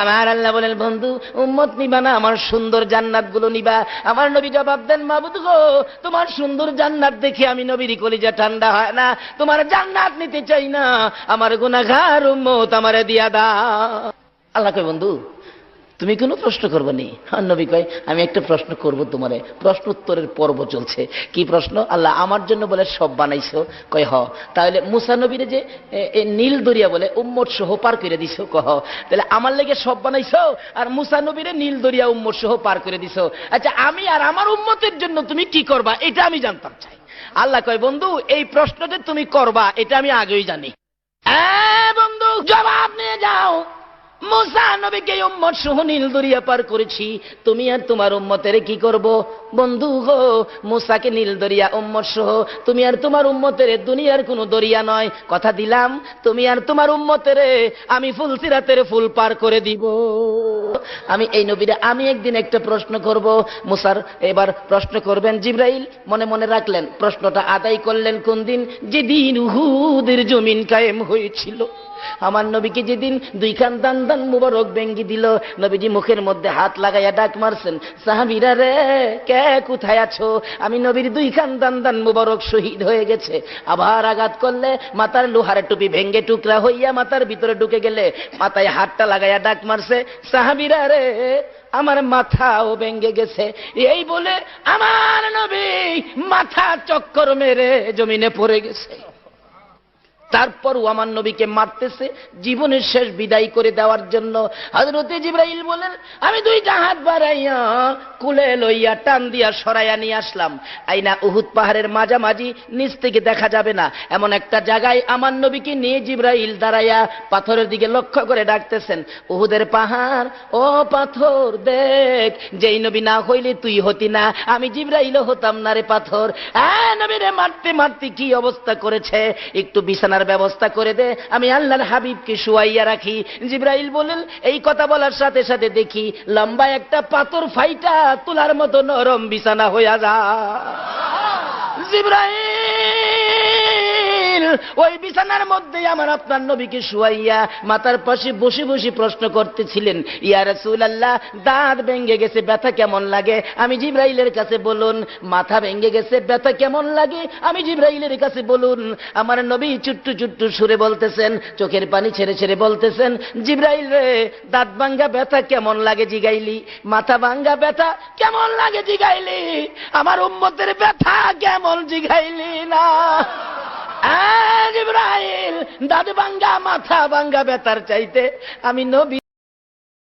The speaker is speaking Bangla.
আমার আল্লাহ বলেন, বন্ধু উম্মত নিবা না, আমার সুন্দর জান্নাত গুলো নিবা। আমার নবী জবাব দেন, মাবুদ গো, তোমার সুন্দর জান্নাত দেখে আমি নবীর কলিজা ঠান্ডা হয় না, তোমার জান্নাত নিতে চাই না, আমার গুনাহগার উম্মত আমারে দিয়া দাও। আল্লাহ কয়, বন্ধু তুমি কোনো প্রশ্ন করবে নি? আর নবী কয়, আমি একটা প্রশ্ন করব তোমারে। প্রশ্ন উত্তরের পর্ব চলছে। কি প্রশ্ন? আল্লাহ আমার জন্য বলে সব বানাইছো? কয় হ। তাহলে মুসা নবীরে যে নীল দরিয়া বলে উম্মত সহ পার করে দিছো? কহ। তাহলে আমার লেগে সব বানাইছো, আর মুসা নবীরে নীল দরিয়া উম্মত সহ পার করে দিছো। আচ্ছা, আমি আর আমার উম্মতের জন্য তুমি কি করবা, এটা আমি জানতাম চাই। আল্লাহ কয়, বন্ধু এই প্রশ্ন যে তুমি করবা এটা আমি আগেই জানি। বন্ধু জবাব নিয়ে যাও। মুসা নবীকে উম্মত সহ নীল দরিয়া পার করেছি, তুমি আর তোমার উম্মতের কি করব? বন্ধু গো, মুসাকে নীল দরিয়া উম্মত সহ, তুমি আর তোমার উম্মতের দুনিয়ার কোনো দরিয়া নয়, কথা দিলাম তুমি আর তোমার উম্মতের আমি ফুলসিরাতের ফুল পার করে দিব। আমি এই নবীরে আমি একদিন একটা প্রশ্ন করব। মুসার এবার প্রশ্ন করবেন জিবরাইল, মনে মনে রাখলেন। প্রশ্নটা আদায় করলেন কোন দিন? যেদিন উহুদের জমিন কায়েম হয়েছিল। আমার নবীকে যেদিন দুইখান দান দান মুবারক ভেঙ্গি দিল, নবীজি মুখের মধ্যে হাত লাগাইয়া ডাক মারছেন, সাহাবীরা রে কে কোথায় আছো? আমি নবীর দুইখান দান দান মুবারক শহীদ হয়ে গেছে। আবার আঘাত করলে মাথার লোহার টুপি ভেঙ্গে টুকরা হইয়া মাথার ভিতরে ঢুকে গেলে মাথায় হাতটা লাগাইয়া ডাক মারছে, সাহাবীরা রে আমার মাথাও ভেঙ্গে গেছে। এই বলে আমার নবী মাথা চক্কর মেরে জমিনে পড়ে গেছে। তারপরও আমার নবীকে মারতেছে জীবনের শেষ বিদায় করে দেওয়ার জন্য। হযরতে জিবরাইল বলেন, আমি দুইটা হাত বাড়াইয়া কুলে লইয়া টান দিয়া সরাইয়া নিয়ে আসলাম। আইনা উহুদ পাহাড়ের মাঝামাঝি, নিচ থেকে দেখা যাবে না এমন একটা জায়গায় আমার নবীকে নিয়ে জিবরাইল দাঁড়াইয়া পাথরের দিকে লক্ষ্য করে ডাকতেছেন, উহুদের পাহাড় ও পাথর দেখ, যেই নবী না হইলে তুই হতি না, আমি জিবরাইলও হতাম না রে পাথর। নবীরে মারতে মারতে কি অবস্থা করেছে, একটু বিছানার ব্যবস্থা করে দে, আমি আল্লাহর হাবিবকে শুয়াইয়া রাখি। জিবরাইল বলেন, এই কথা বলার সাথে সাথে দেখি লম্বা একটা পাথর ফাইটা তুলার মতো নরম বিছানা হইয়া যায়। জিবরাইল ওই বিছানার মধ্যে আমার আপনার নবীকে শুয়াইয়া মাথার পাশে বসে বসে প্রশ্ন করতেছিলেন, ইয়া রাসূলুল্লাহ, দাঁত ভেঙে গেছে, ব্যথা কেমন লাগে? আমি জিবরাইলের কাছে বলুন। মাথা ভেঙে গেছে, ব্যথা কেমন লাগে? আমি জিবরাইলের কাছে বলুন। আমার নবী চুট্টু চুট্টু সুরে বলতেছেন, চোখের পানি ছেড়ে ছেড়ে বলতেছেন, জিবরাইল রে, দাঁত ভাঙ্গা ব্যথা কেমন লাগে জিগাইলি, মাথা ভাঙ্গা ব্যথা কেমন লাগে জিগাইলি, আমার উম্মতের ব্যথা কেমন জিগাইলি না। জিবরাইল, দাঁত ভাঙ্গা মাথা ভাঙ্গা ব্যথার চাইতে আমি নবী